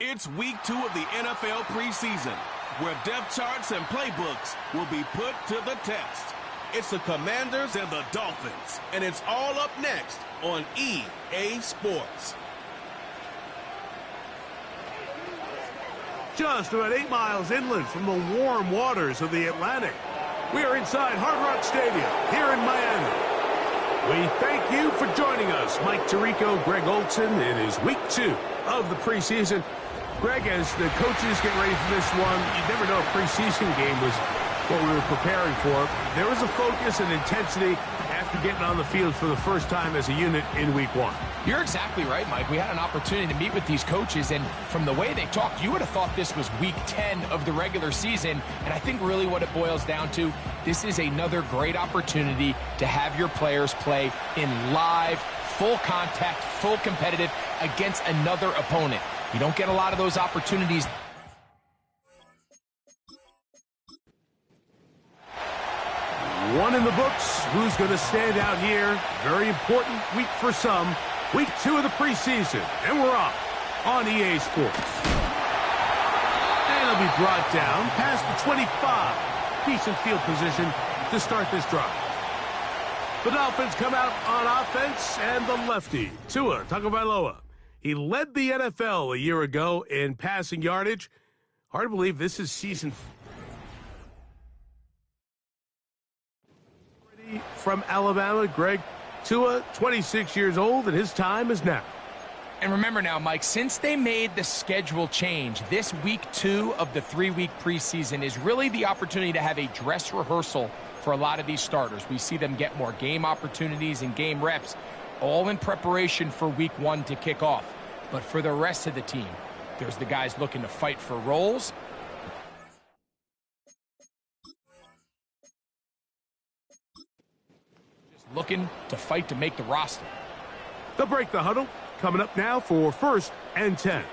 It's week 2 of the NFL preseason, where depth charts and playbooks will be put to the test. It's the Commanders and the Dolphins, and it's all up next on EA Sports. Just about 8 miles inland from the warm waters of the Atlantic, we are inside Hard Rock Stadium here in Miami. We thank you for joining us. Mike Tirico, Greg Olson. It is week 2 of the preseason. Greg, as the coaches get ready for this one, you never know, a preseason game was what we were preparing for. There was a focus and intensity after getting on the field for the first time as a unit in week 1. You're exactly right, Mike. We had an opportunity to meet with these coaches, and from the way they talked, you would have thought this was week 10 of the regular season. And I think really what it boils down to, this is another great opportunity to have your players play in live, full contact, full competitive against another opponent. You don't get a lot of those opportunities. One in the books. Who's going to stand out here? Very important week for some. Week 2 of the preseason. And we're off on EA Sports. And it'll be brought down past the 25. Decent field position to start this drive. The Dolphins come out on offense, and the lefty, Tua Tagovailoa. He led the NFL a year ago in passing yardage. Hard to believe this is season from Alabama. Greg, Tua, 26 years old, and his time is now. And remember now, Mike, since they made the schedule change, this week 2 of the 3-week preseason is really the opportunity to have a dress rehearsal for a lot of these starters. We see them get more game opportunities and game reps, all in preparation for week 1 to kick off. But for the rest of the team, there's the guys looking to fight for roles. Just looking to fight to make the roster. They'll break the huddle. Coming up now for 1st and 10.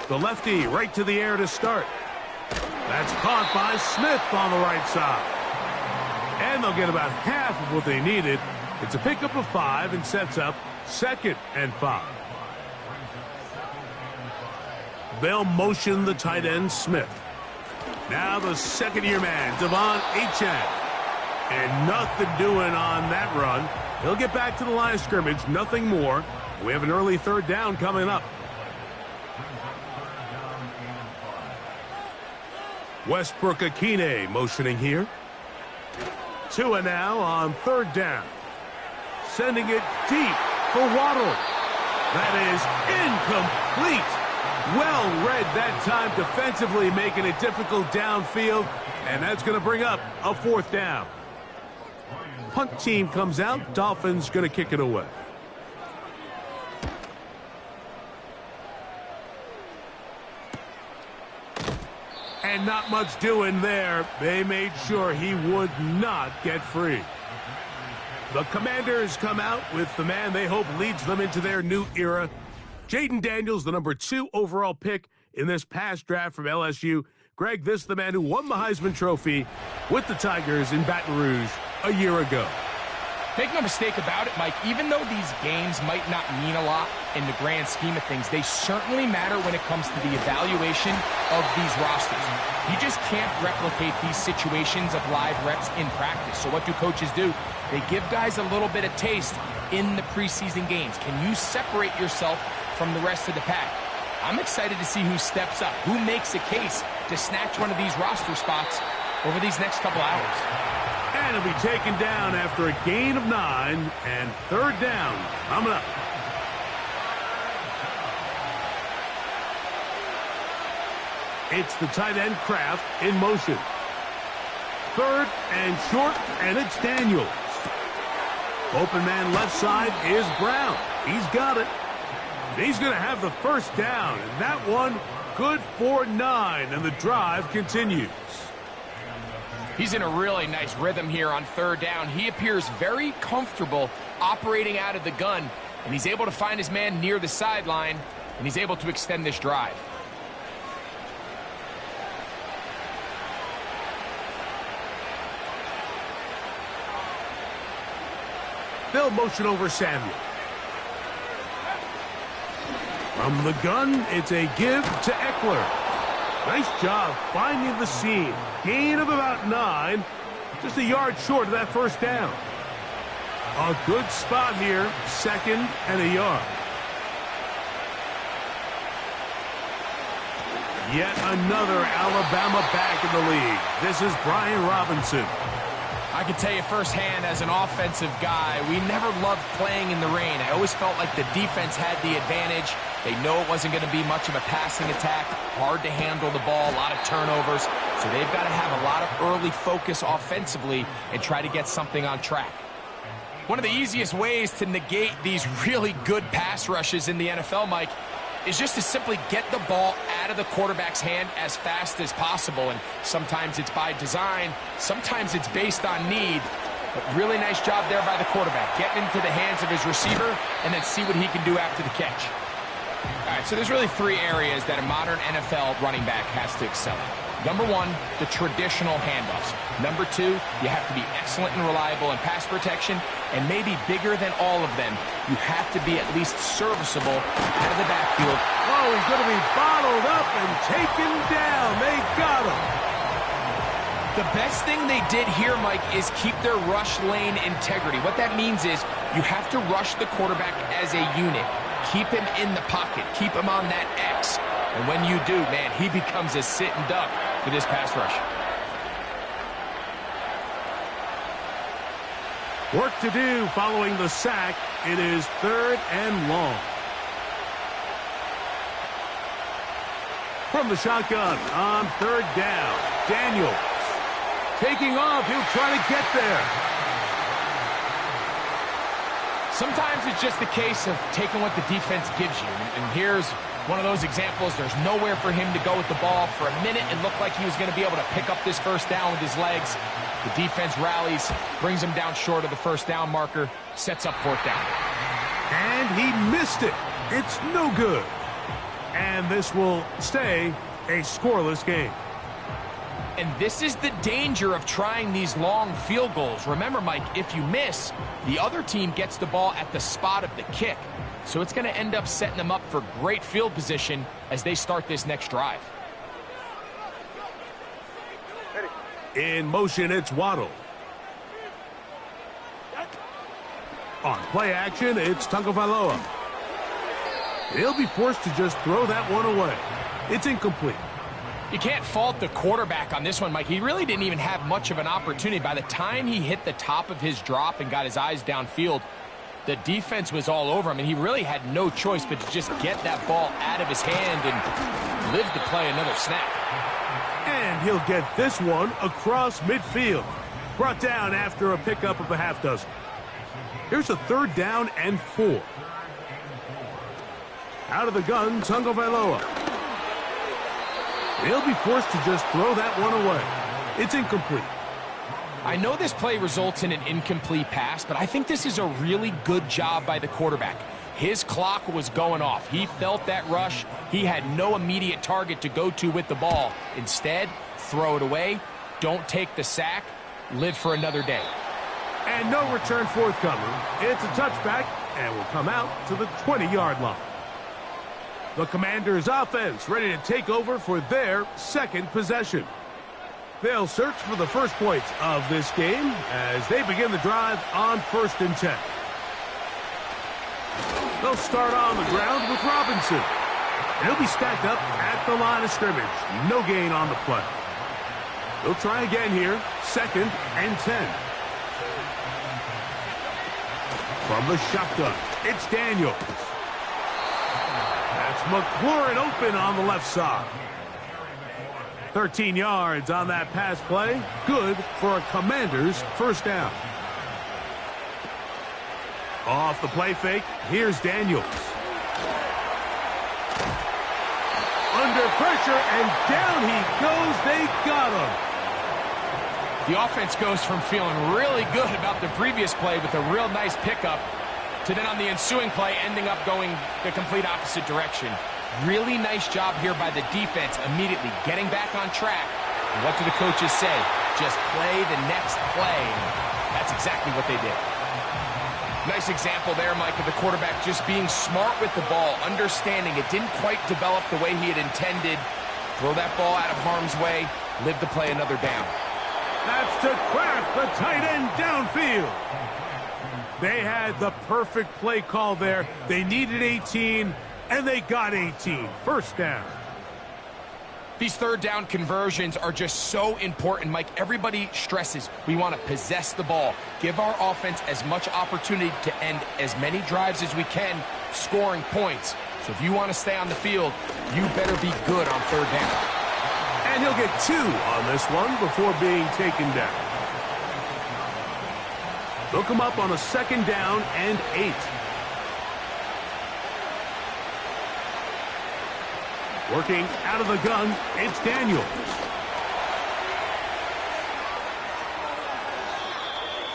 The lefty right to the air to start. That's caught by Smith on the right side. And they'll get about half of what they needed. It's a pickup of 5 and sets up 2nd and 5. They'll motion the tight end, Smith. Now the second-year man, Devon Achane. And nothing doing on that run. He'll get back to the line of scrimmage, nothing more. We have an early 3rd down coming up. Westbrook-Akine motioning here. Tua now on 3rd down. Sending it deep for Waddle. That is incomplete. Well read that time defensively, making it difficult downfield. And that's going to bring up a 4th down. Punt team comes out. Dolphins going to kick it away. And not much doing there. They made sure he would not get free. The Commanders come out with the man they hope leads them into their new era. Jaden Daniels, the number 2 overall pick in this past draft from LSU. Greg, this is the man who won the Heisman Trophy with the Tigers in Baton Rouge a year ago. Make no mistake about it, Mike, even though these games might not mean a lot in the grand scheme of things, they certainly matter when it comes to the evaluation of these rosters. You just can't replicate these situations of live reps in practice. So what do coaches do? They give guys a little bit of taste in the preseason games. Can you separate yourself from the rest of the pack? I'm excited to see who steps up, who makes a case to snatch one of these roster spots over these next couple hours. And it'll be taken down after a gain of 9 and 3rd down coming up. It's the tight end Kraft in motion. 3rd and short, and it's Daniels. Open man left side is Brown. He's got it. He's going to have the 1st down, and that one good for 9, and the drive continues. He's in a really nice rhythm here on 3rd down. He appears very comfortable operating out of the gun, and he's able to find his man near the sideline, and he's able to extend this drive. They'll motion over Samuel. From the gun, it's a give to Eckler. Nice job finding the seam. Gain of about 9. Just a yard short of that first down. A good spot here. 2nd and a yard. Yet another Alabama back in the league. This is Brian Robinson. I can tell you firsthand, as an offensive guy, we never loved playing in the rain. I always felt like the defense had the advantage. They know it wasn't going to be much of a passing attack. Hard to handle the ball, a lot of turnovers. So they've got to have a lot of early focus offensively and try to get something on track. One of the easiest ways to negate these really good pass rushes in the NFL, Mike, is just to simply get the ball out of the quarterback's hand as fast as possible. And sometimes it's by design, sometimes it's based on need. But really nice job there by the quarterback, getting into the hands of his receiver and then see what he can do after the catch. All right, so there's really 3 areas that a modern NFL running back has to excel at. Number 1, the traditional handoffs. Number 2, you have to be excellent and reliable in pass protection. And maybe bigger than all of them, you have to be at least serviceable out of the backfield. Oh, he's going to be bottled up and taken down. They got him. The best thing they did here, Mike, is keep their rush lane integrity. What that means is you have to rush the quarterback as a unit. Keep him in the pocket. Keep him on that X. And when you do, man, he becomes a sitting duck for this pass rush. Work to do following the sack. It is 3rd and long. From the shotgun on 3rd down, Daniels. Taking off, he'll try to get there. Sometimes it's just a case of taking what the defense gives you. And here's one of those examples. There's nowhere for him to go with the ball. For a minute, it looked like he was going to be able to pick up this first down with his legs. The defense rallies, brings him down short of the first down marker, sets up 4th down. And he missed it. It's no good. And this will stay a scoreless game. And this is the danger of trying these long field goals. Remember, Mike, if you miss, the other team gets the ball at the spot of the kick. So it's going to end up setting them up for great field position as they start this next drive. In motion, it's Waddle. On play action, it's Tagovailoa. He'll be forced to just throw that one away. It's incomplete. You can't fault the quarterback on this one, Mike. He really didn't even have much of an opportunity. By the time he hit the top of his drop and got his eyes downfield, the defense was all over him, and he really had no choice but to just get that ball out of his hand and live to play another snap. And he'll get this one across midfield. Brought down after a pickup of a half dozen. Here's a 3rd down and 4. Out of the gun, Tagovailoa. He'll be forced to just throw that one away. It's incomplete. I know this play results in an incomplete pass, but I think this is a really good job by the quarterback. His clock was going off. He felt that rush. He had no immediate target to go to with the ball. Instead, throw it away. Don't take the sack. Live for another day. And no return forthcoming. It's a touchback and will come out to the 20-yard line. The Commanders' offense ready to take over for their 2nd possession. They'll search for the first points of this game as they begin the drive on 1st and 10. They'll start on the ground with Robinson. And he'll be stacked up at the line of scrimmage. No gain on the play. They'll try again here. 2nd and 10. From the shotgun, it's Daniels. That's McLaurin open on the left side. 13 yards on that pass play. Good for a Commanders' first down. Off the play fake, here's Daniels. Under pressure, and down he goes. They got him. The offense goes from feeling really good about the previous play with a real nice pickup to then on the ensuing play ending up going the complete opposite direction. Really nice job here by the defense immediately getting back on track. And what do the coaches say? Just play the next play. And that's exactly what they did. Nice example there, Mike, of the quarterback just being smart with the ball, understanding it didn't quite develop the way he had intended. Throw that ball out of harm's way, live to play another down. That's to Kraft, the tight end downfield. They had the perfect play call there. They needed 18, and they got 18. First down. These third down conversions are just so important, Mike. Everybody stresses we want to possess the ball, give our offense as much opportunity to end as many drives as we can, scoring points. So if you want to stay on the field, you better be good on third down. And he'll get 2 on this one before being taken down. They'll come up on a second down and 8. Working out of the gun, it's Daniels.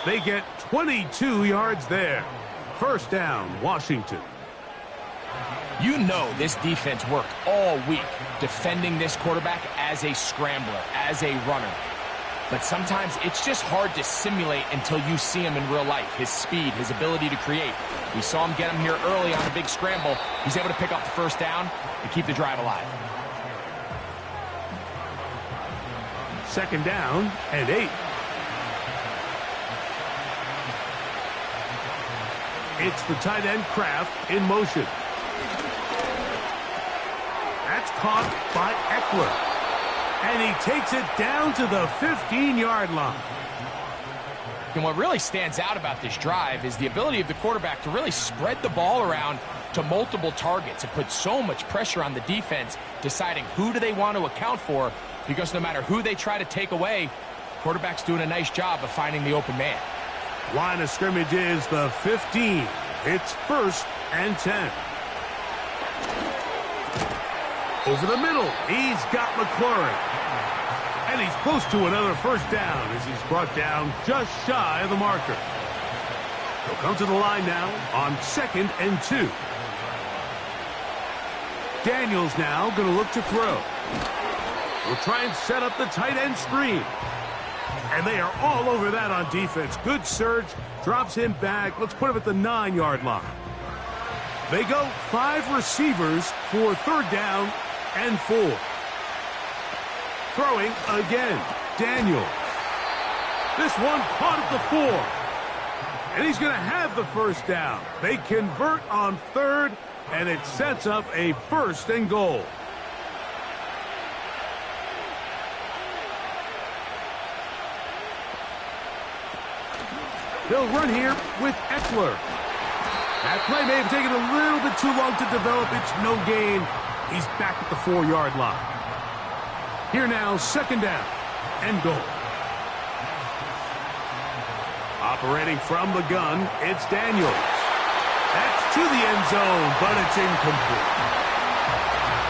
They get 22 yards there. First down, Washington. You know this defense worked all week defending this quarterback as a scrambler, as a runner. But sometimes it's just hard to simulate until you see him in real life. His speed, his ability to create. We saw him get him here early on a big scramble. He's able to pick up the first down and keep the drive alive. Second down and 8. It's the tight end Kraft in motion. That's caught by Eckler. And he takes it down to the 15-yard line. And what really stands out about this drive is the ability of the quarterback to really spread the ball around to multiple targets. It puts so much pressure on the defense deciding who do they want to account for, because no matter who they try to take away, quarterback's doing a nice job of finding the open man. Line of scrimmage is the 15. It's 1st and 10. Over the middle, he's got McLaurin. And he's close to another first down as he's brought down just shy of the marker. He'll come to the line now on 2nd and 2. Daniels now going to look to throw. We'll try and set up the tight end screen. And they are all over that on defense. Good surge, drops him back. Let's put him at the 9-yard line. They go 5 receivers for third down and 4. Throwing again, Daniel. This one caught at the 4. And he's going to have the first down. They convert on 3rd, and it sets up a 1st and goal. They'll run here with Eckler. That play may have taken a little bit too long to develop. It's no gain. He's back at the 4-yard line. Here now, 2nd down and goal. Operating from the gun, it's Daniels. That's to the end zone, but it's incomplete.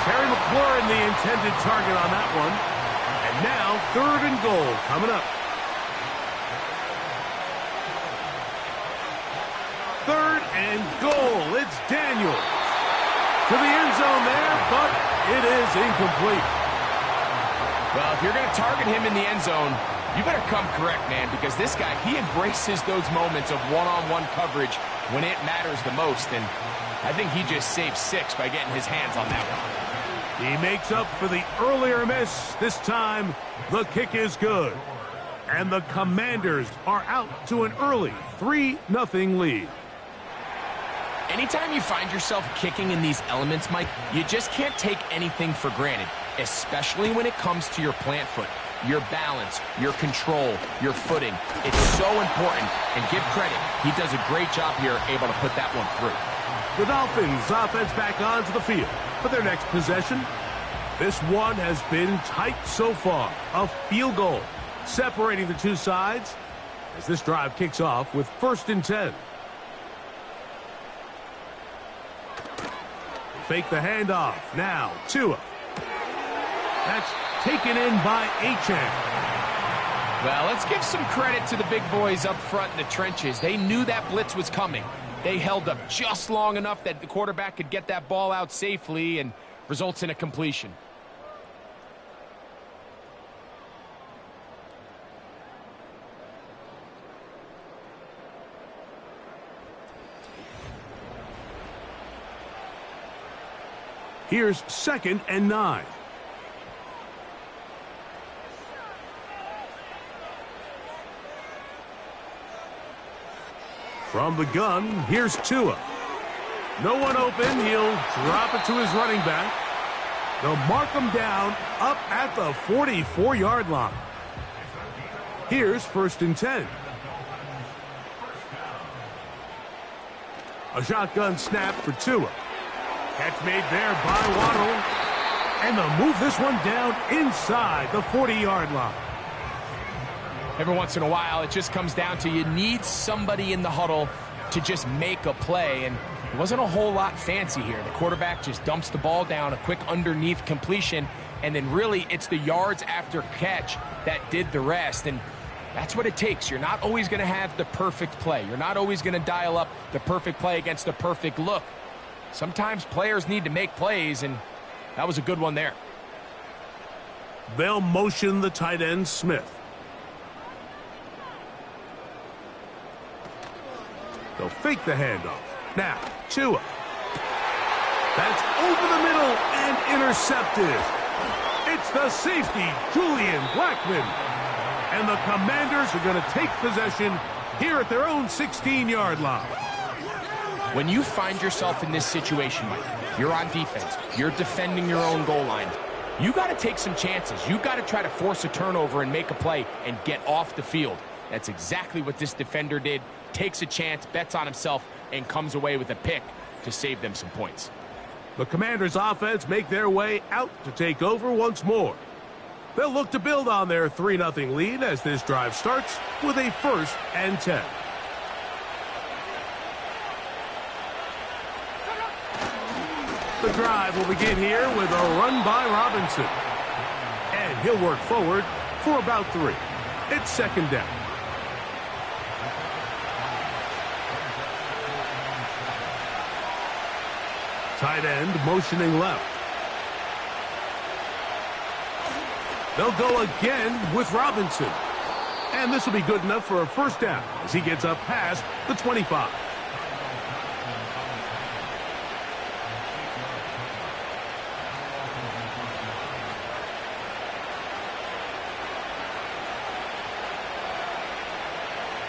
Terry McLaurin, the intended target on that one. And now, 3rd and goal coming up. 3rd and goal. It's Daniels. To the end zone there, but it is incomplete. Well, if you're going to target him in the end zone, you better come correct, man, because this guy, he embraces those moments of one-on-one coverage when it matters the most, and I think he just saved 6 by getting his hands on that one. He makes up for the earlier miss. This time, the kick is good. And the Commanders are out to an early 3-0 lead. Anytime you find yourself kicking in these elements, Mike, you just can't take anything for granted, especially when it comes to your plant foot, your balance, your control, your footing. It's so important, and give credit. He does a great job here, able to put that one through. The Dolphins offense back onto the field for their next possession. This one has been tight so far. A field goal separating the two sides as this drive kicks off with 1st and 10. Fake the handoff. Now, Tua. That's taken in by Achane. Well, let's give some credit to the big boys up front in the trenches. They knew that blitz was coming. They held up just long enough that the quarterback could get that ball out safely and results in a completion. Here's 2nd and 9. From the gun, here's Tua. No one open. He'll drop it to his running back. They'll mark him down up at the 44-yard line. Here's 1st and 10. A shotgun snap for Tua. Catch made there by Waddle. And they'll move this one down inside the 40-yard line. Every once in a while, it just comes down to you need somebody in the huddle to just make a play. And it wasn't a whole lot fancy here. The quarterback just dumps the ball down, a quick underneath completion, and then really it's the yards after catch that did the rest. And that's what it takes. You're not always going to have the perfect play. You're not always going to dial up the perfect play against the perfect look. Sometimes players need to make plays, and that was a good one there. They'll motion the tight end, Smith. They'll fake the handoff. Now, Tua. That's over the middle and intercepted. It's the safety, Julian Blackmon. And the Commanders are going to take possession here at their own 16-yard line. When you find yourself in this situation, Mike, you're on defense, you're defending your own goal line, you got to take some chances. You got to try to force a turnover and make a play and get off the field. That's exactly what this defender did. Takes a chance, bets on himself, and comes away with a pick to save them some points. The Commanders' offense make their way out to take over once more. They'll look to build on their 3-0 lead as this drive starts with a 1st and 10. The drive will begin here with a run by Robinson. And he'll work forward for about 3. It's 2nd down. Tight end motioning left. They'll go again with Robinson. And this will be good enough for a 1st down as he gets up past the 25.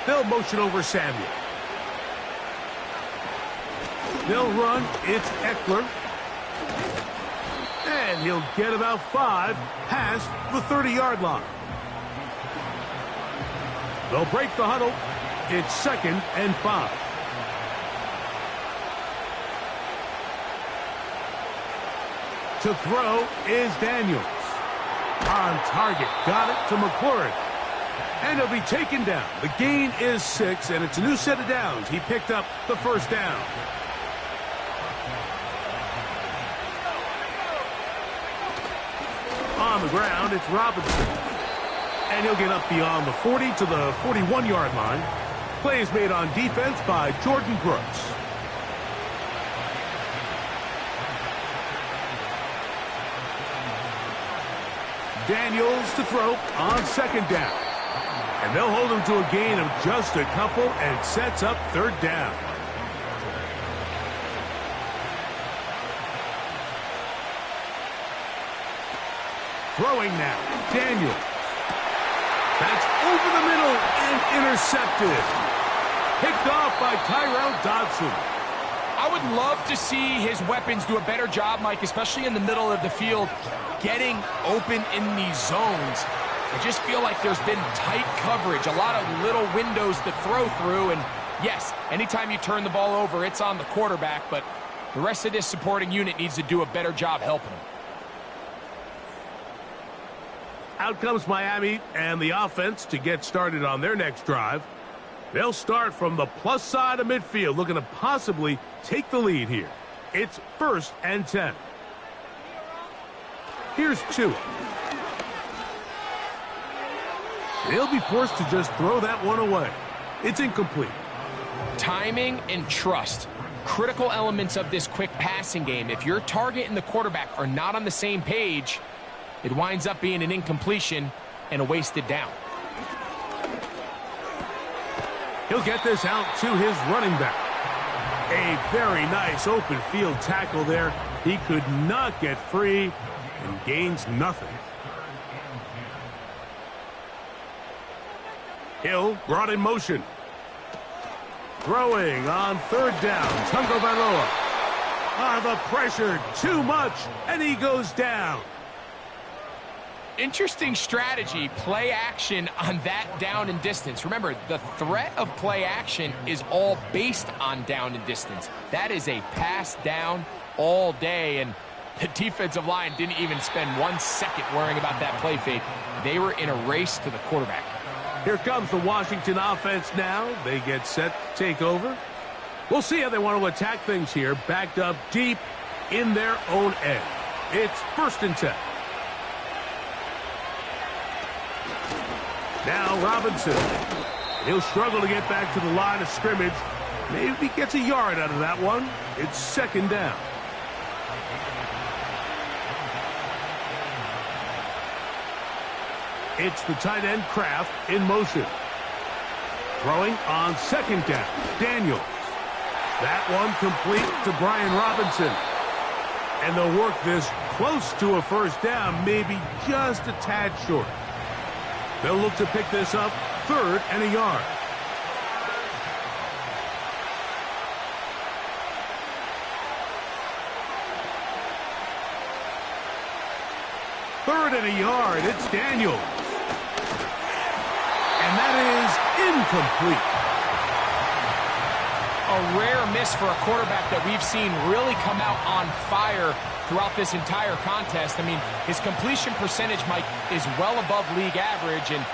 They'll motion over Samuel. They'll run. It's Eckler. And he'll get about 5 past the 30-yard line. They'll break the huddle. It's 2nd and 5. To throw is Daniels. On target. Got it to McClure. And he'll be taken down. The gain is 6, and it's a new set of downs. He picked up the 1st down. On the ground, it's Robinson. And he'll get up beyond the 40 to the 41-yard line. Play is made on defense by Jordan Brooks. Daniels to throw on 2nd down. And they'll hold him to a gain of just a couple and sets up 3rd down. Throwing now, Daniels. That's over the middle and intercepted. Picked off by Tyrell Dodson. I would love to see his weapons do a better job, Mike, especially in the middle of the field, getting open in these zones. I just feel like there's been tight coverage, a lot of little windows to throw through, and yes, anytime you turn the ball over, it's on the quarterback, but the rest of this supporting unit needs to do a better job helping him. Out comes Miami and the offense to get started on their next drive. They'll start from the plus side of midfield, looking to possibly take the lead here. It's 1st and 10. Here's Tua. They'll be forced to just throw that one away. It's incomplete. Timing and trust, critical elements of this quick passing game. If your target and the quarterback are not on the same page, it winds up being an incompletion and a wasted down. He'll get this out to his running back. A very nice open field tackle there. He could not get free and gains nothing. Hill brought in motion. Throwing on third down. Tagovailoa. The pressure too much, and he goes down. Interesting strategy, play action on that down and distance. Remember, the threat of play action is all based on down and distance. That is a pass down all day, and the defensive line didn't even spend 1 second worrying about that play fake. They were in a race to the quarterback. Here comes the Washington offense now. They get set to take over. We'll see how they want to attack things here, backed up deep in their own end. It's 1st and 10. Now Robinson. He'll struggle to get back to the line of scrimmage. Maybe he gets a yard out of that one. It's 2nd down. It's the tight end Kraft in motion. Throwing on 2nd down. Daniels. That one complete to Brian Robinson. And they'll work this close to a 1st down, maybe just a tad short. They'll look to pick this up 3rd and a yard. Third and a yard. It's Daniels. And that is incomplete. A rare miss for a quarterback that we've seen really come out on fire throughout this entire contest. I mean, his completion percentage, Mike, is well above league average, and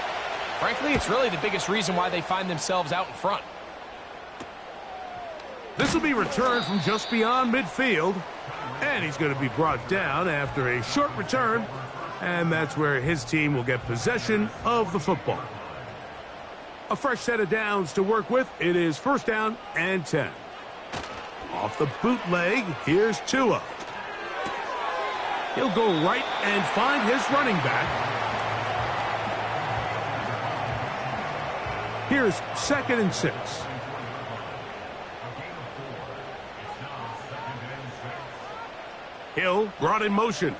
frankly, it's really the biggest reason why they find themselves out in front. This will be returned from just beyond midfield, and he's going to be brought down after a short return, and that's where his team will get possession of the football. A fresh set of downs to work with. It is 1st down and 10. Off the bootleg, here's Tua. He'll go right and find his running back. Here's 2nd and 6. Hill brought in motion.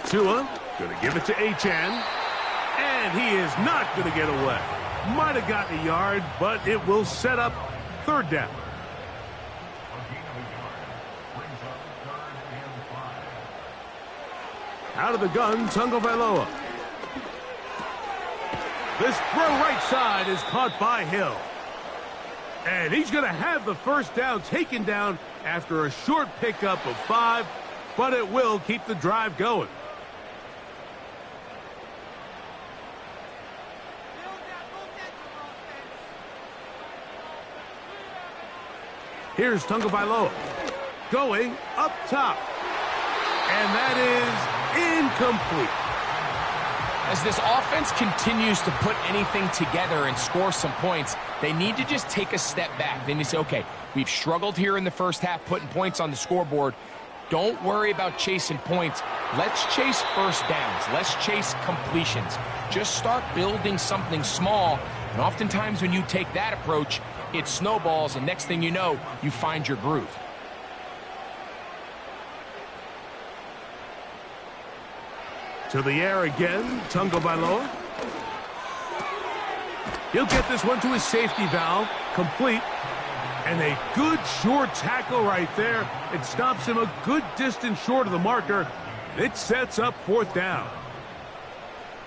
Tua going to give it to Achane. And he is not going to get away. Might have gotten a yard, but it will set up 3rd down. Out of the gun, Tagovailoa. This throw right side is caught by Hill. And he's going to have the 1st down taken down after a short pickup of 5, but it will keep the drive going. Here's Tagovailoa going up top. And that is incomplete. As this offense continues to put anything together and score some points, they need to just take a step back. They need to say, okay, we've struggled here in the first half putting points on the scoreboard. Don't worry about chasing points. Let's chase 1st downs. Let's chase completions. Just start building something small. And oftentimes when you take that approach, it snowballs, and next thing you know, you find your groove. To the air again, Tagovailoa. He'll get this one to his safety valve, complete. And a good short tackle right there. It stops him a good distance short of the marker. It sets up 4th down.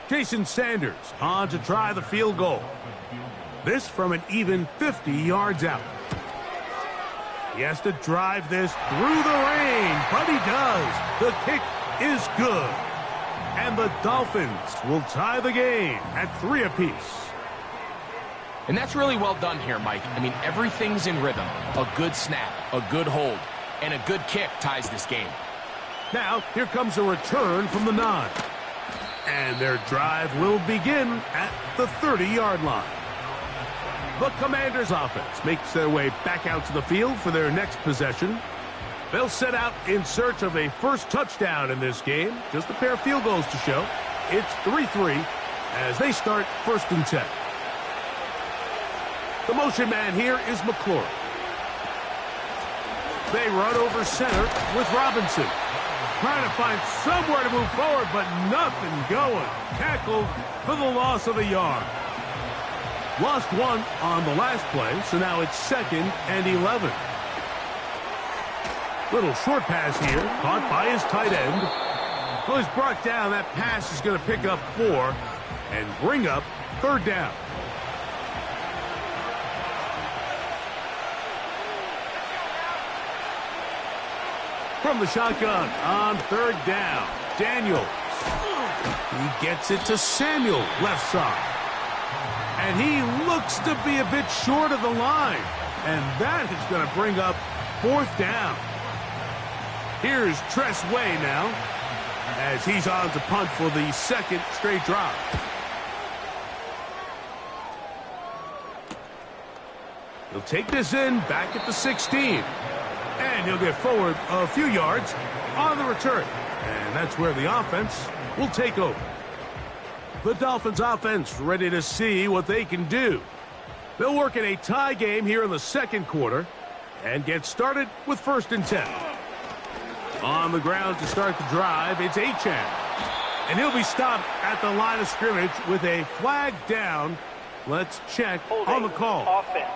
Jason Sanders on to try the field goal. This from an even 50 yards out. He has to drive this through the rain, but he does. The kick is good. And the Dolphins will tie the game at 3 apiece. And that's really well done here, Mike. I mean, everything's in rhythm. A good snap, a good hold, and a good kick ties this game. Now, here comes a return from the 9. And their drive will begin at the 30-yard line. The Commanders' offense makes their way back out to the field for their next possession. They'll set out in search of a first touchdown in this game. Just a pair of field goals to show. It's 3-3 as they start 1st and 10. The motion man here is McClure. They run over center with Robinson. Trying to find somewhere to move forward, but nothing going. Tackled for the loss of a yard. Lost one on the last play, so now it's 2nd and 11. Little short pass here, caught by his tight end. Well, he's brought down. That pass is going to pick up 4 and bring up 3rd down. From the shotgun on 3rd down, Daniels. He gets it to Samuel, left side. And he looks to be a bit short of the line. And that is going to bring up 4th down. Here's Tress Way now, as he's on to punt for the 2nd straight drive. He'll take this in back at the 16. And he'll get forward a few yards on the return. And that's where the offense will take over. The Dolphins offense ready to see what they can do. They'll work in a tie game here in the 2nd quarter and get started with 1st and 10. On the ground to start the drive, it's Achane. And he'll be stopped at the line of scrimmage with a flag down. Let's check on the call. Offense.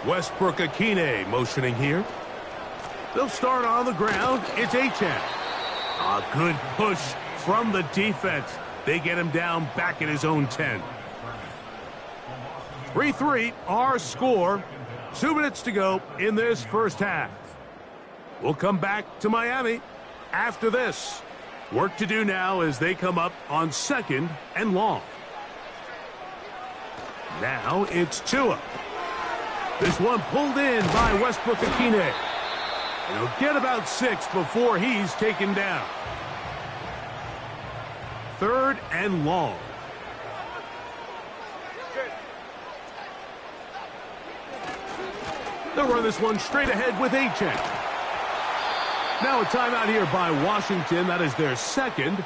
Westbrook-Akine motioning here. They'll start on the ground. It's Achane. A good push from the defense. They get him down back at his own 10. 3-3, our score. 2 minutes to go in this first half. We'll come back to Miami after this. Work to do now as they come up on 2nd and long. Now it's Tua. This one pulled in by Westbrook-Akine. And he'll get about 6 before he's taken down. 3rd and long. They'll run this one straight ahead with Achane. Now a timeout here by Washington. That is their 2nd,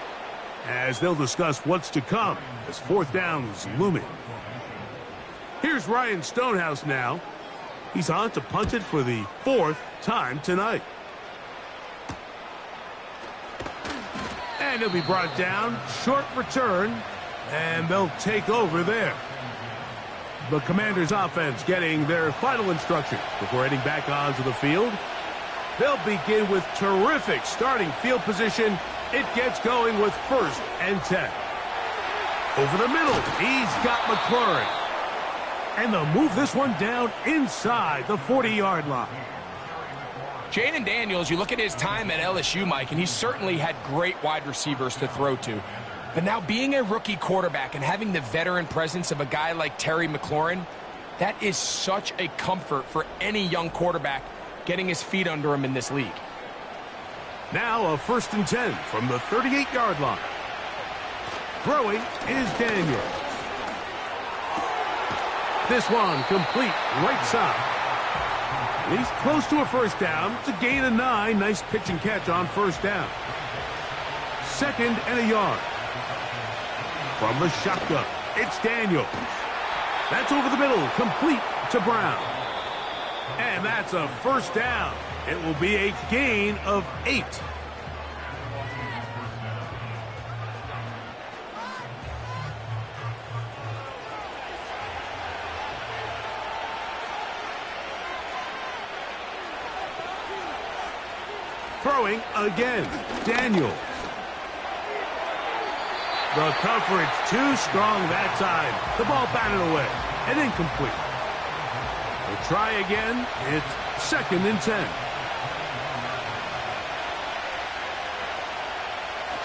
as they'll discuss what's to come as 4th down is looming. Here's Ryan Stonehouse now. He's on to punt it for the 4th time tonight. And he'll be brought down. Short return. And they'll take over there. The Commanders' offense getting their final instructions before heading back onto the field. They'll begin with terrific starting field position. It gets going with 1st and 10. Over the middle, he's got McLaurin. And they'll move this one down inside the 40-yard line. Jaden Daniels, you look at his time at LSU, Mike, and he certainly had great wide receivers to throw to. But now being a rookie quarterback and having the veteran presence of a guy like Terry McLaurin, that is such a comfort for any young quarterback getting his feet under him in this league. Now a 1st and 10 from the 38-yard line. Throwing is Daniels. This one complete right side. He's close to a 1st down. It's a gain of 9. Nice pitch and catch on 1st down. 2nd and a yard. From the shotgun, it's Daniels. That's over the middle, complete to Brown. And that's a 1st down. It will be a gain of 8. Throwing again, Daniels. The coverage too strong that time. The ball batted away and incomplete. They'll try again. It's 2nd and 10.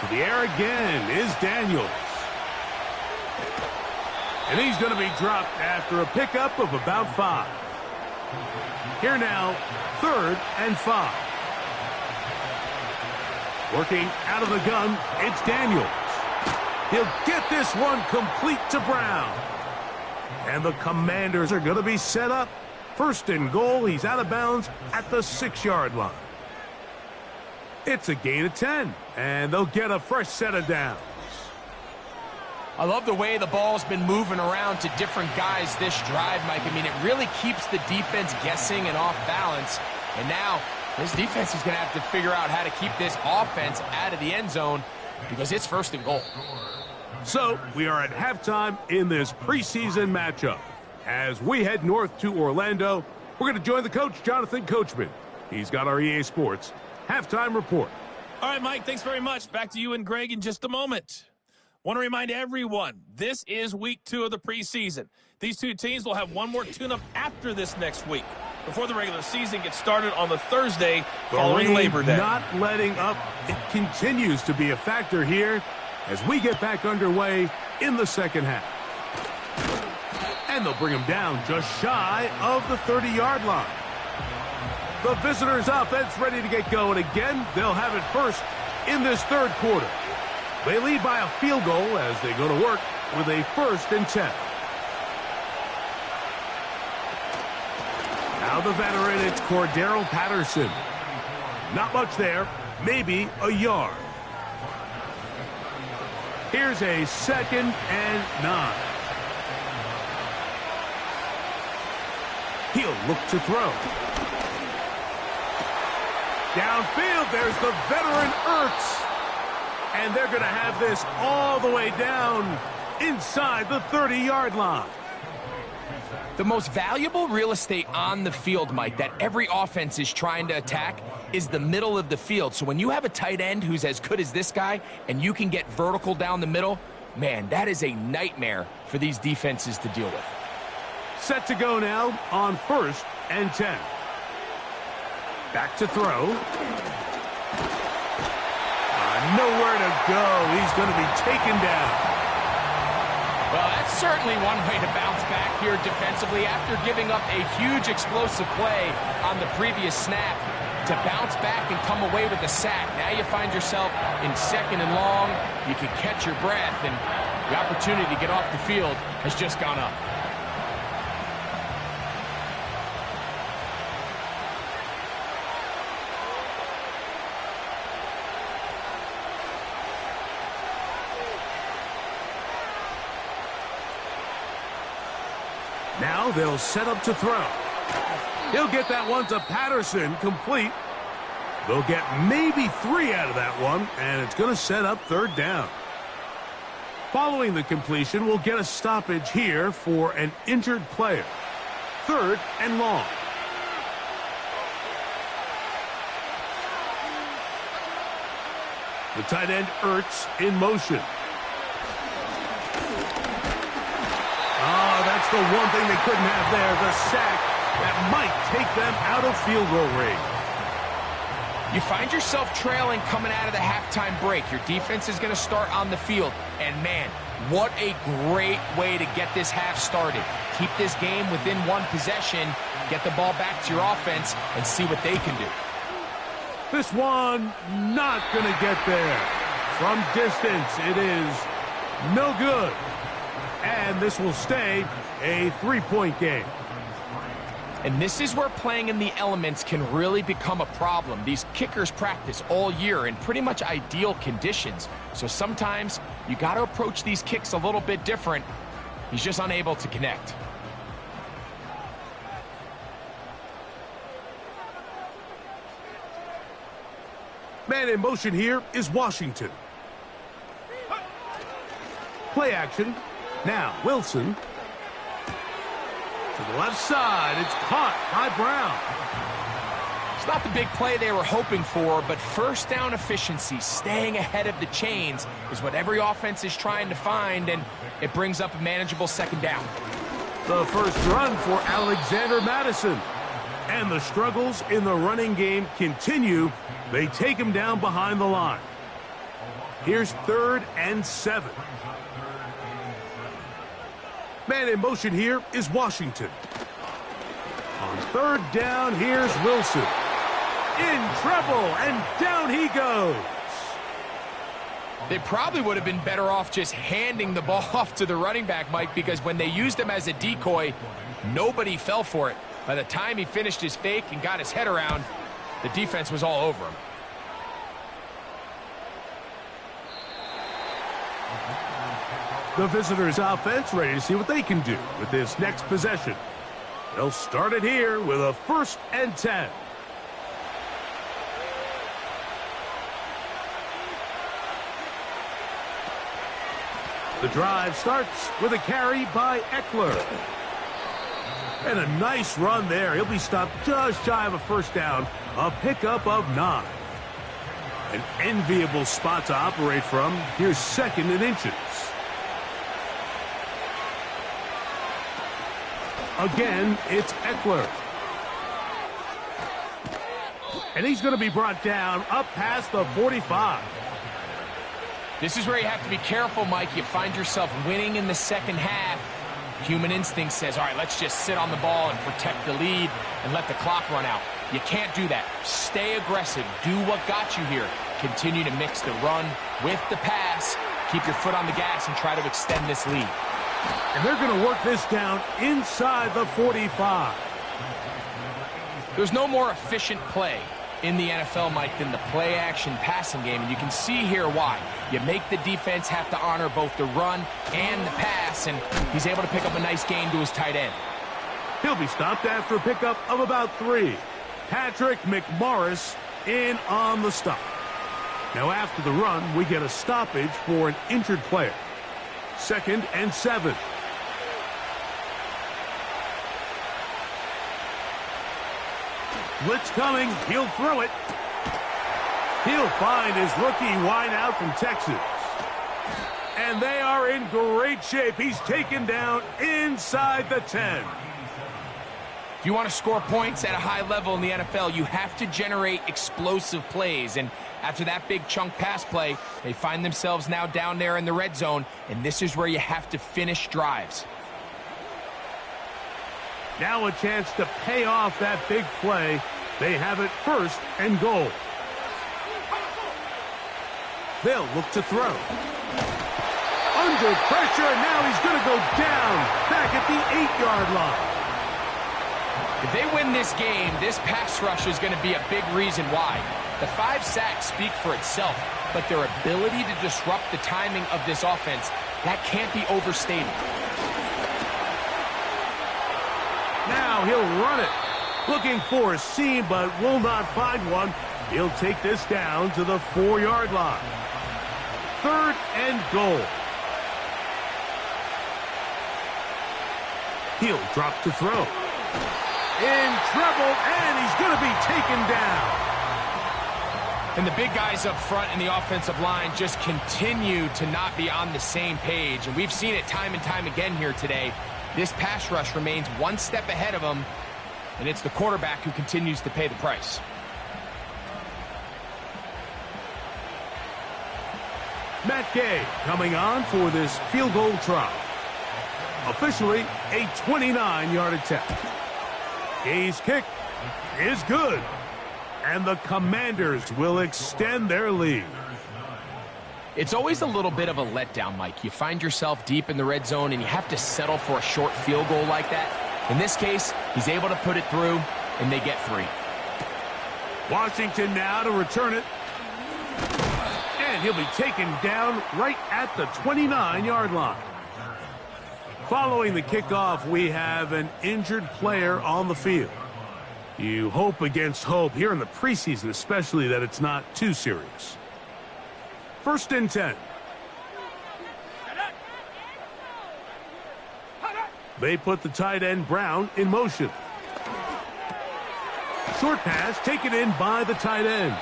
To the air again is Daniels. And he's going to be dropped after a pickup of about 5. Here now, 3rd and 5. Working out of the gun, it's Daniels. He'll get this one complete to Brown. And the Commanders are going to be set up. 1st and goal. He's out of bounds at the 6-yard line. It's a gain of 10, and they'll get a fresh set of downs. I love the way the ball's been moving around to different guys this drive, Mike. I mean, it really keeps the defense guessing and off balance. And now, this defense is going to have to figure out how to keep this offense out of the end zone because it's first and goal. So, we are at halftime in this preseason matchup. As we head north to Orlando, we're going to join the coach, Jonathan Coachman. He's got our EA Sports halftime report. All right, Mike, thanks very much. Back to you and Greg in just a moment. Want to remind everyone, this is week 2 of the preseason. These two teams will have one more tune-up after this next week, before the regular season gets started on the Thursday following Labor Day. Not letting up, it continues to be a factor here as we get back underway in the second half. And they'll bring him down just shy of the 30-yard line. The visitors' offense ready to get going again. They'll have it first in this third quarter. They lead by a field goal as they go to work with a 1st and 10. Now the veteran, it's Cordero Patterson. Not much there, maybe a yard. Here's a 2nd and 9. He'll look to throw. Downfield, there's the veteran Ertz. And they're going to have this all the way down inside the 30-yard line. The most valuable real estate on the field, Mike, that every offense is trying to attack is the middle of the field. So when you have a tight end who's as good as this guy and you can get vertical down the middle, man, that is a nightmare for these defenses to deal with. Set to go now on 1st and 10. Back to throw. Nowhere to go. He's going to be taken down. Well, that's certainly one way to bounce back here defensively after giving up a huge explosive play on the previous snap. To bounce back and come away with a sack. Now you find yourself in 2nd and long. You can catch your breath, and the opportunity to get off the field has just gone up. Now they'll set up to throw. He'll get that one to Patterson, complete. They'll get maybe 3 out of that one, and it's going to set up 3rd down. Following the completion, we'll get a stoppage here for an injured player. 3rd and long. The tight end Ertz in motion. That's the one thing they couldn't have there, the sack that might take them out of field goal range. You find yourself trailing coming out of the halftime break. Your defense is going to start on the field. And, man, what a great way to get this half started. Keep this game within one possession, get the ball back to your offense, and see what they can do. This one not going to get there. From distance, it is no good. And this will stay a 3-point game. And this is where playing in the elements can really become a problem. These kickers practice all year in pretty much ideal conditions. So sometimes you got to approach these kicks a little bit different. He's just unable to connect. Man in motion here is Washington. Play action. Now, Wilson. To the left side. It's caught by Brown. It's not the big play they were hoping for, but first down efficiency, staying ahead of the chains, is what every offense is trying to find, and it brings up a manageable 2nd down. The first run for Alexander Madison. And the struggles in the running game continue. They take him down behind the line. Here's 3rd and 7. Man in motion here is Washington. On 3rd down, here's Wilson. In trouble, and down he goes. They probably would have been better off just handing the ball off to the running back, Mike, because when they used him as a decoy, nobody fell for it. By the time he finished his fake and got his head around, the defense was all over him. The visitors' offense ready to see what they can do with this next possession. They'll start it here with a 1st and 10. The drive starts with a carry by Eckler. And a nice run there. He'll be stopped just shy of a 1st down. A pickup of 9. An enviable spot to operate from. Here's 2nd and inches. Again, it's Eckler. And he's going to be brought down up past the 45. This is where you have to be careful, Mike. You find yourself winning in the second half. Human instinct says, all right, let's just sit on the ball and protect the lead and let the clock run out. You can't do that. Stay aggressive. Do what got you here. Continue to mix the run with the pass. Keep your foot on the gas and try to extend this lead. And they're going to work this down inside the 45. There's no more efficient play in the NFL, Mike, than the play-action passing game. And you can see here why. You make the defense have to honor both the run and the pass, and he's able to pick up a nice gain to his tight end. He'll be stopped after a pickup of about 3. Patrick McMorris in on the stop. Now after the run, we get a stoppage for an injured player. 2nd and 7. Blitz coming. He'll throw it. He'll find his rookie wideout from Texas. And they are in great shape. He's taken down inside the 10. If you want to score points at a high level in the NFL, you have to generate explosive plays. And after that big chunk pass play, they find themselves now down there in the red zone. And this is where you have to finish drives. Now a chance to pay off that big play. They have it 1st and goal. They'll look to throw. Under pressure, and now he's going to go down back at the 8-yard line. If they win this game, this pass rush is going to be a big reason why. The 5 sacks speak for itself, but their ability to disrupt the timing of this offense, that can't be overstated. Now he'll run it. Looking for a seam, but will not find one. He'll take this down to the 4-yard line. 3rd and goal. He'll drop to throw. In trouble, and he's going to be taken down. And the big guys up front in the offensive line just continue to not be on the same page. And we've seen it time and time again here today. This pass rush remains one step ahead of them, and it's the quarterback who continues to pay the price. Matt Gay coming on for this field goal try. Officially a 29-yard attempt. Gay's kick is good. And the Commanders will extend their lead. It's always a little bit of a letdown, Mike. You find yourself deep in the red zone and you have to settle for a short field goal like that. In this case, he's able to put it through, and they get 3. Washington now to return it. And he'll be taken down right at the 29-yard line. Following the kickoff, we have an injured player on the field. You hope against hope here in the preseason, especially, that it's not too serious. 1st and 10. They put the tight end Brown in motion. Short pass taken in by the tight end.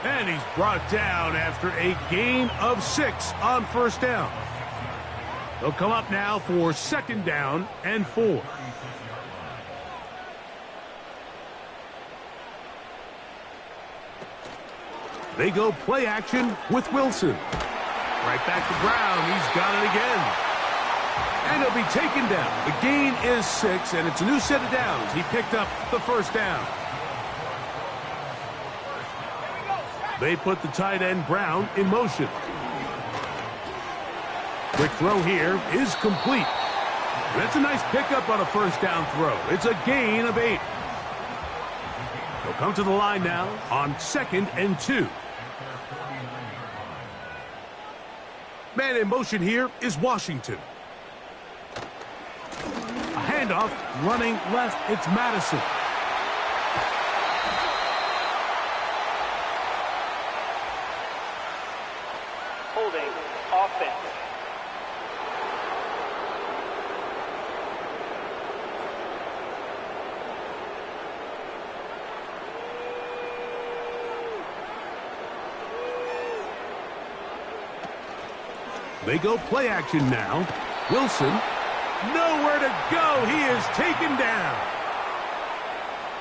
And he's brought down after a gain of 6 on 1st down. They'll come up now for 2nd down and 4. They go play action with Wilson. Right back to Brown. He's got it again. And he'll be taken down. The gain is 6, and it's a new set of downs. He picked up the 1st down. They put the tight end Brown in motion. Quick throw here is complete. That's a nice pickup on a 1st down throw. It's a gain of 8. They'll come to the line now on 2nd and 2. Man in motion here is Washington. A handoff, running left, it's Madison. Holding offense. They go play action now. Wilson, nowhere to go. He is taken down.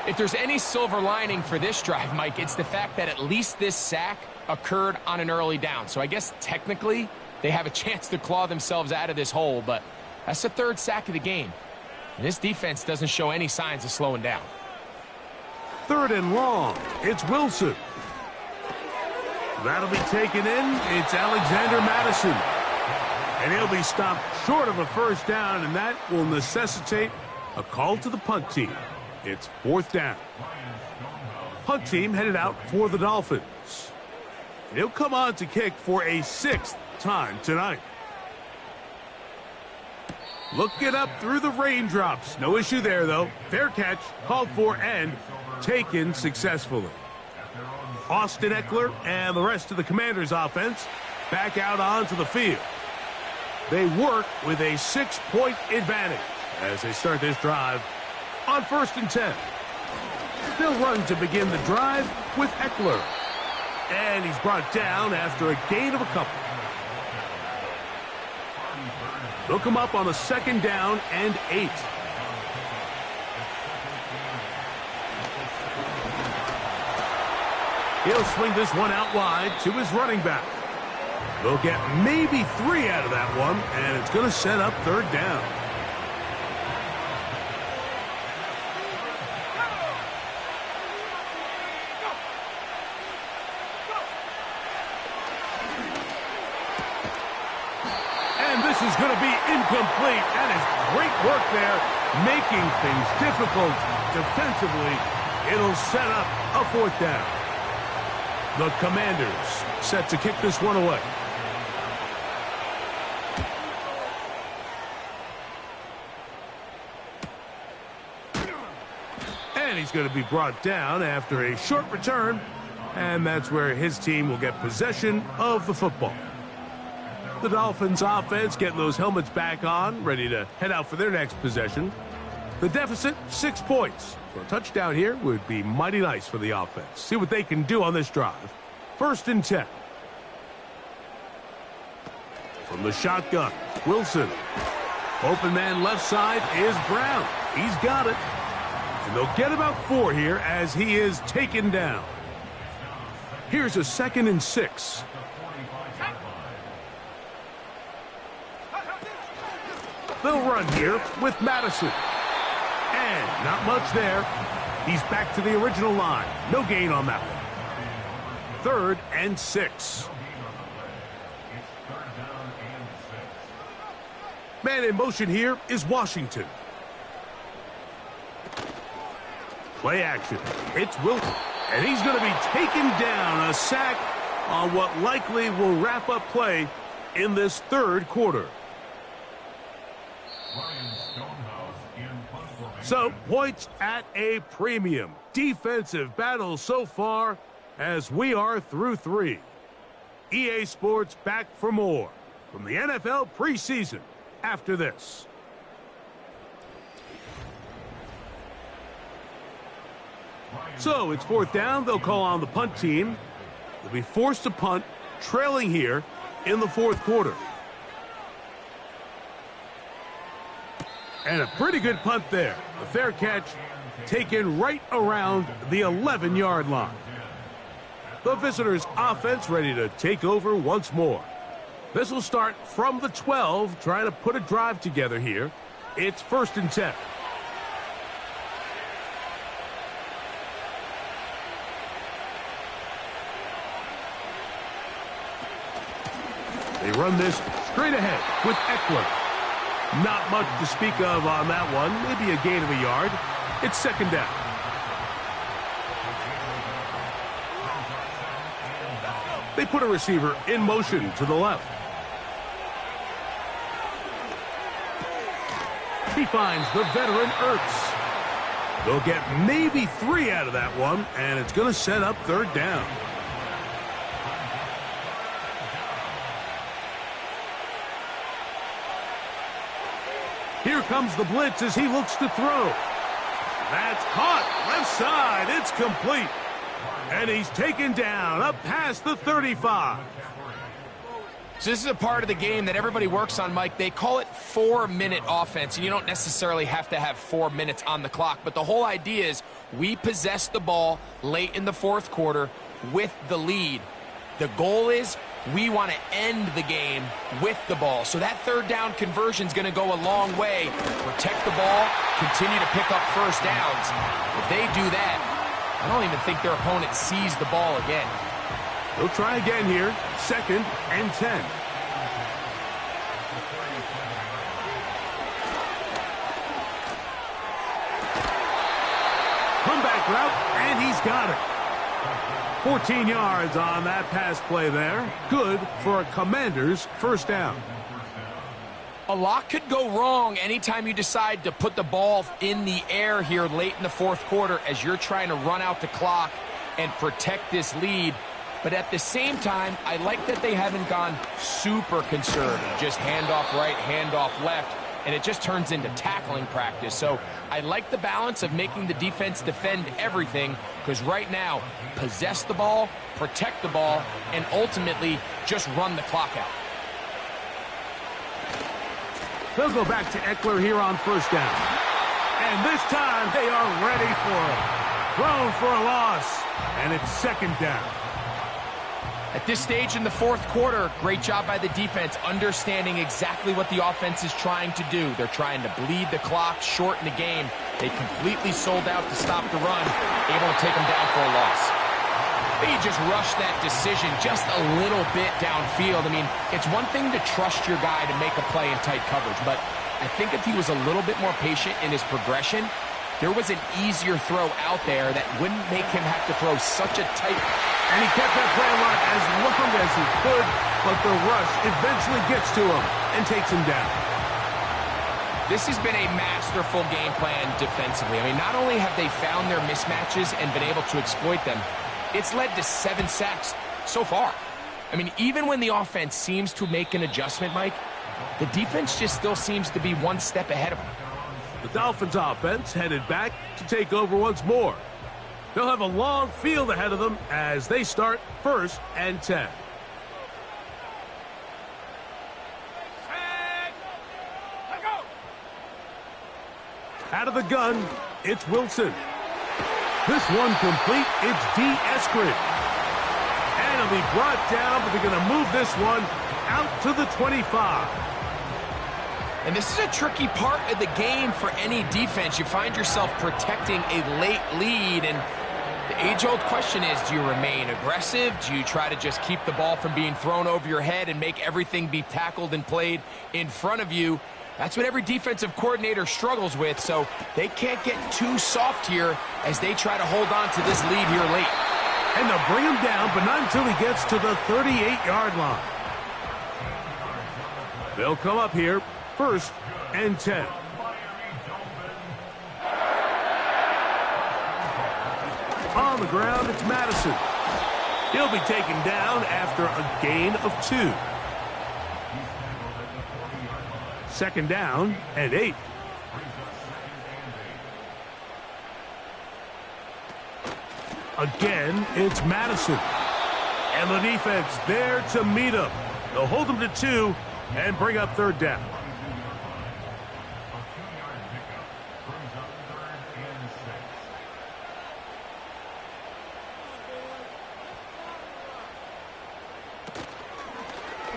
If there's any silver lining for this drive, Mike, it's the fact that at least this sack occurred on an early down. So I guess technically they have a chance to claw themselves out of this hole, but that's the third sack of the game. And this defense doesn't show any signs of slowing down. 3rd and long. It's Wilson. That'll be taken in. It's Alexander Madison. And he'll be stopped short of a first down, and that will necessitate a call to the punt team. It's 4th down. Punt team headed out for the Dolphins. And he'll come on to kick for a 6th time tonight. Looking up through the raindrops. No issue there, though. Fair catch, called for, and taken successfully. Austin Eckler and the rest of the Commanders' offense back out onto the field. They work with a 6-point advantage as they start this drive on 1st and 10. They'll run to begin the drive with Eckler. And he's brought down after a gain of a couple. They'll come up on a 2nd down and 8. He'll swing this one out wide to his running back. They'll get maybe 3 out of that one, and it's going to set up 3rd down. And this is going to be incomplete. That is great work there, making things difficult defensively. It'll set up a 4th down. The Commanders set to kick this one away. And he's going to be brought down after a short return, and that's where his team will get possession of the football. The Dolphins offense getting those helmets back on, ready to head out for their next possession. The deficit, 6 points. So a touchdown here would be mighty nice for the offense. See what they can do on this drive. 1st and 10. From the shotgun, Wilson. Open man left side is Brown. He's got it. And they'll get about 4 here as he is taken down. Here's a 2nd and 6. They'll run here with Madison. And not much there. He's back to the original line. No gain on that one. 3rd and 6. Man in motion here is Washington. Play action. It's Wilson. And he's going to be taken down. A sack on what likely will wrap up play in this 3rd quarter. So, points at a premium. Defensive battle so far as we are through 3. EA Sports back for more from the NFL preseason after this. So, it's 4th down. They'll call on the punt team. They'll be forced to punt, trailing here in the 4th quarter. And a pretty good punt there. A fair catch taken right around the 11-yard line. The visitors' offense ready to take over once more. This will start from the 12, trying to put a drive together here. It's 1st and 10. They run this straight ahead with Eckler. Not much to speak of on that one. Maybe a gain of a yard. It's 2nd down. They put a receiver in motion to the left. He finds the veteran Ertz. They'll get maybe 3 out of that one, and it's going to set up third down. Here comes the blitz as he looks to throw. That's caught. Left side. It's complete. And he's taken down up past the 35. So this is a part of the game that everybody works on, Mike. They call it 4-minute offense, and you don't necessarily have to have 4 minutes on the clock. But the whole idea is we possess the ball late in the fourth quarter with the lead. The goal is we want to end the game with the ball. So that third down conversion is going to go a long way. Protect the ball, continue to pick up first downs. If they do that, I don't even think their opponent sees the ball again. They'll try again here. 2nd and 10. Comeback route, and he's got it. 14 yards on that pass play there. Good for a Commanders first down. A lot could go wrong anytime you decide to put the ball in the air here late in the fourth quarter as you're trying to run out the clock and protect this lead. But at the same time, I like that they haven't gone super conservative. Just handoff right, handoff left, and it just turns into tackling practice. So I like the balance of making the defense defend everything, because right now, possess the ball, protect the ball, and ultimately just run the clock out. They'll go back to Eckler here on first down. And this time they are ready for him. Thrown for a loss, and it's 2nd down. At this stage in the fourth quarter, great job by the defense, understanding exactly what the offense is trying to do. They're trying to bleed the clock, shorten the game. They completely sold out to stop the run, able to take them down for a loss. They just rushed that decision just a little bit downfield. I mean, it's one thing to trust your guy to make a play in tight coverage, but I think if he was a little bit more patient in his progression, there was an easier throw out there that wouldn't make him have to throw such a tight. And he kept that play alive as long as he could, but the rush eventually gets to him and takes him down. This has been a masterful game plan defensively. I mean, not only have they found their mismatches and been able to exploit them, it's led to 7 sacks so far. I mean, even when the offense seems to make an adjustment, Mike, the defense just still seems to be one step ahead of them. The Dolphins offense headed back to take over once more. They'll have a long field ahead of them as they start 1st and 10. Out of the gun, it's Wilson. This one complete, it's D. Eskridge. And it'll be brought down, but they're going to move this one out to the 25. And this is a tricky part of the game for any defense. You find yourself protecting a late lead, and the age-old question is, do you remain aggressive? Do you try to just keep the ball from being thrown over your head and make everything be tackled and played in front of you? That's what every defensive coordinator struggles with, so they can't get too soft here as they try to hold on to this lead here late. And they'll bring him down, but not until he gets to the 38-yard line. They'll come up here, 1st and 10. On the ground, it's Madison. He'll be taken down after a gain of 2. 2nd down and 8. Again, it's Madison. And the defense there to meet him. They'll hold him to 2 and bring up 3rd down.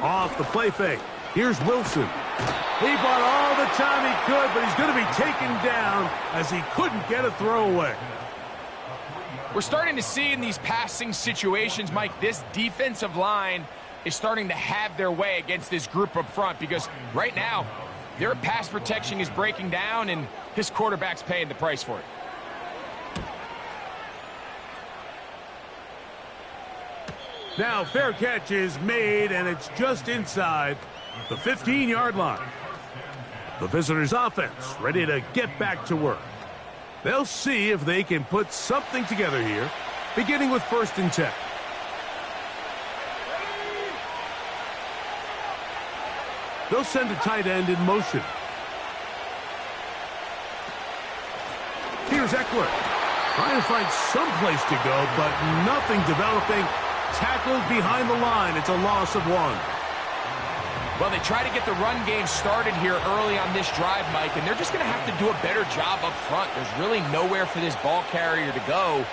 Off the play fake. Here's Wilson. He bought all the time he could, but he's going to be taken down as he couldn't get a throwaway. We're starting to see in these passing situations, Mike, this defensive line is starting to have their way against this group up front, because right now their pass protection is breaking down and this quarterback's paying the price for it. Now fair catch is made, and it's just inside the 15-yard line. The visitors' offense ready to get back to work. They'll see if they can put something together here, beginning with 1st and 10. They'll send a tight end in motion. Here's Eckler. Trying to find some place to go, but nothing developing. Tackled behind the line. It's a loss of 1. Well, they try to get the run game started here early on this drive, Mike, and they're just going to have to do a better job up front. There's really nowhere for this ball carrier to go.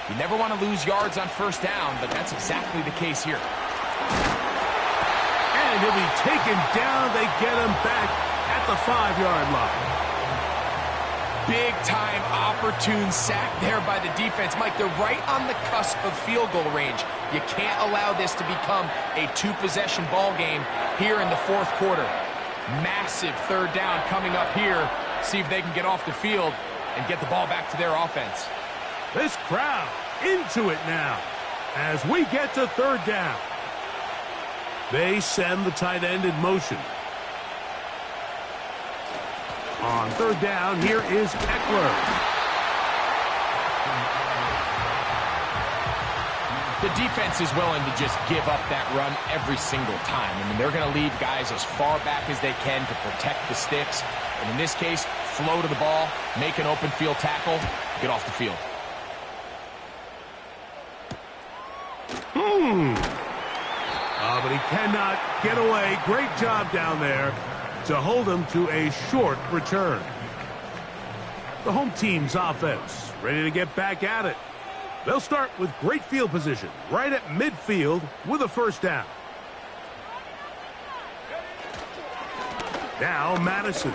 You never want to lose yards on 1st down, but that's exactly the case here. And he'll be taken down. They get him back at the 5-yard line. Big-time opportune sack there by the defense. Mike, they're right on the cusp of field goal range. You can't allow this to become a 2-possession ball game here in the 4th quarter. Massive 3rd down coming up here. See if they can get off the field and get the ball back to their offense. This crowd into it now as we get to 3rd down. They send the tight end in motion. On 3rd down, here is Eckler. The defense is willing to just give up that run every single time. I mean, they're going to leave guys as far back as they can to protect the sticks. And in this case, flow to the ball, make an open field tackle, get off the field. But he cannot get away. Great job down there to hold him to a short return. The home team's offense ready to get back at it. They'll start with great field position right at midfield with a 1st down. Now Madison.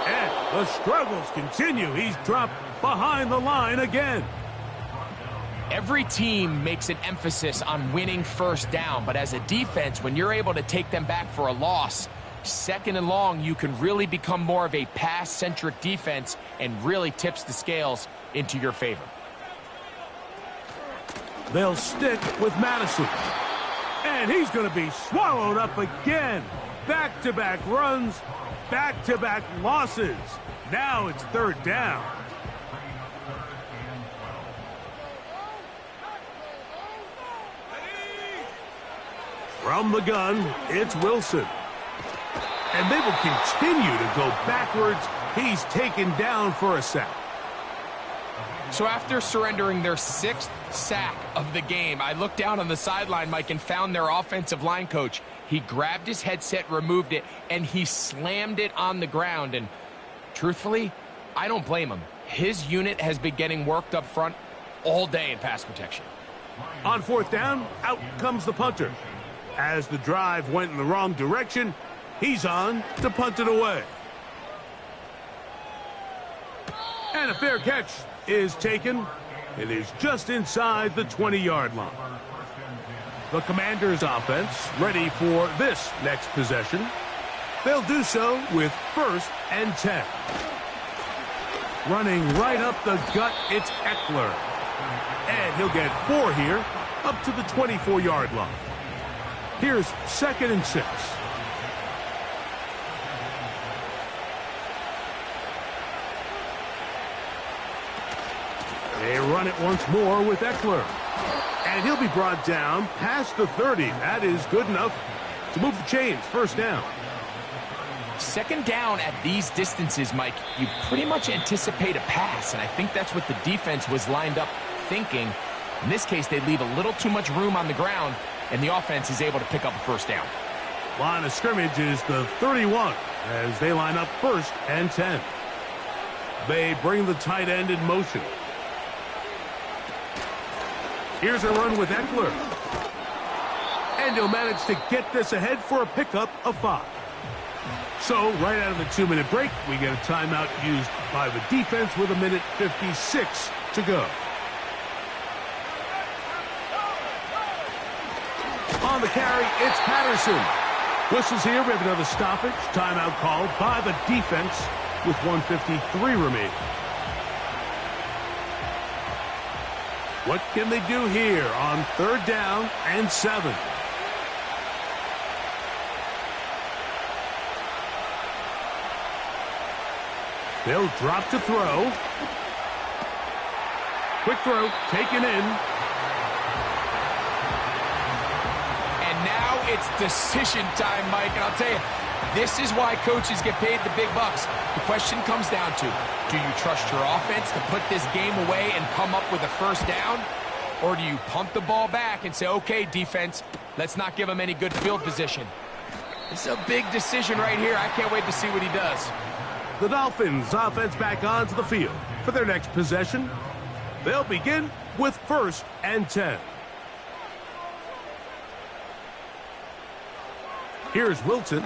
And the struggles continue. He's dropped behind the line again. Every team makes an emphasis on winning 1st down, but as a defense, when you're able to take them back for a loss, 2nd and long, you can really become more of a pass-centric defense and really tips the scales into your favor. They'll stick with Madison. And he's going to be swallowed up again. Back-to-back runs, back-to-back losses. Now it's 3rd down. From the gun, it's Wilson. And they will continue to go backwards. He's taken down for a sack. So after surrendering their 6th sack of the game, I looked down on the sideline, Mike, and found their offensive line coach. He grabbed his headset, removed it, and he slammed it on the ground. And truthfully, I don't blame him. His unit has been getting worked up front all day in pass protection. On 4th down, out comes the punter. As the drive went in the wrong direction, he's on to punt it away. And a fair catch is taken. It is just inside the 20-yard line. The Commanders' offense ready for this next possession. They'll do so with 1st and 10. Running right up the gut, it's Eckler. And he'll get 4 here, up to the 24-yard line. Here's 2nd and 6. They run it once more with Eckler. And he'll be brought down past the 30. That is good enough to move the chains. 1st down. 2nd down at these distances, Mike, you pretty much anticipate a pass, and I think that's what the defense was lined up thinking. In this case, they leave a little too much room on the ground, and the offense is able to pick up a 1st down. Line of scrimmage is the 31 as they line up 1st and 10. They bring the tight end in motion. Here's a run with Eckler. And he'll manage to get this ahead for a pickup of 5. So, right out of the 2-minute break, we get a timeout used by the defense with 1:56 to go. On the carry, it's Patterson. Whistles here. We have another stoppage. Timeout called by the defense with 1:53 remaining. What can they do here on 3rd down and 7? They'll drop to throw. Quick throw, taken in. And now it's decision time, Mike. And I'll tell you, this is why coaches get paid the big bucks. The question comes down to, do you trust your offense to put this game away and come up with a first down? Or do you punt the ball back and say, okay, defense, let's not give him any good field position? It's a big decision right here. I can't wait to see what he does. The Dolphins offense back onto the field for their next possession. They'll begin with 1st and 10. Here's Wilson.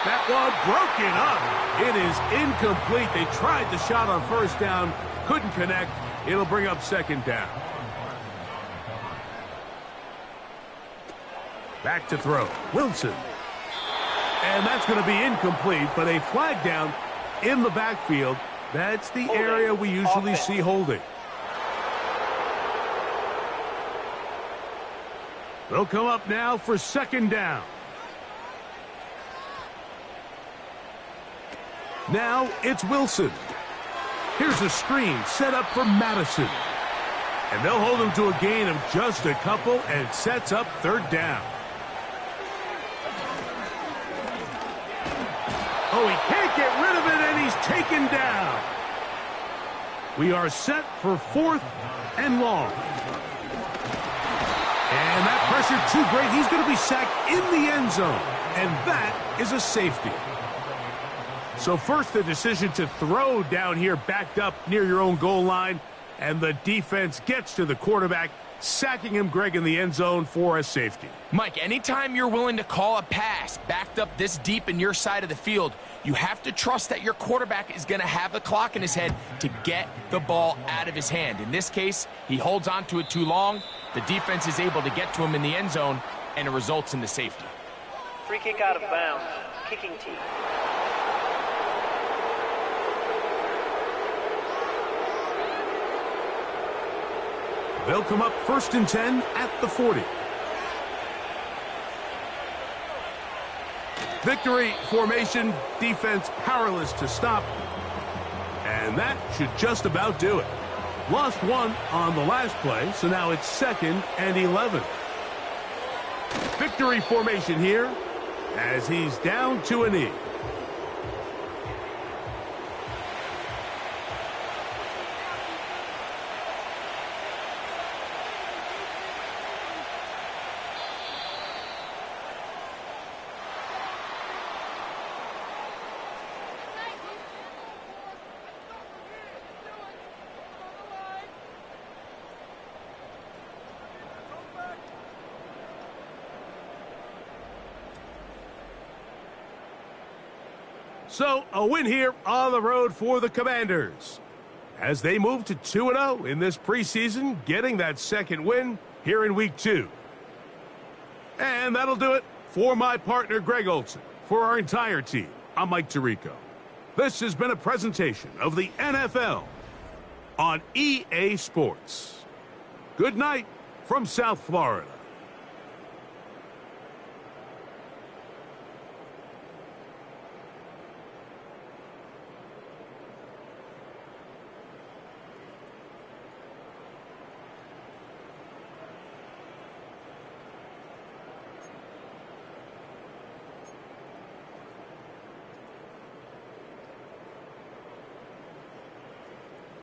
That one broken up. It is incomplete. They tried the shot on first down, couldn't connect. It'll bring up 2nd down. Back to throw. Wilson. And that's going to be incomplete, but a flag down in the backfield. That's the area we usually see holding. They'll come up now for 2nd down. Now it's Wilson. Here's a screen set up for Madison. And they'll hold him to a gain of just a couple and sets up 3rd down. Oh, he can't get rid of it, and he's taken down. We are set for 4th and long. And that pressure too great. He's going to be sacked in the end zone. And that is a safety. So first, the decision to throw down here backed up near your own goal line. And the defense gets to the quarterback, sacking him, Greg, in the end zone for a safety. Mike, anytime you're willing to call a pass backed up this deep in your side of the field, you have to trust that your quarterback is going to have the clock in his head to get the ball out of his hand. In this case, he holds on to it too long. The defense is able to get to him in the end zone, and it results in the safety. Free kick out of bounds. Kicking team. They'll come up 1st and 10 at the 40. Victory formation, defense powerless to stop. And that should just about do it. Lost 1 on the last play, so now it's 2nd and 11. Victory formation here as he's down to a knee. So, a win here on the road for the Commanders as they move to 2-0 in this preseason, getting that 2nd win here in Week 2. And that'll do it for my partner, Greg Olson. For our entire team, I'm Mike Tirico. This has been a presentation of the NFL on EA Sports. Good night from South Florida.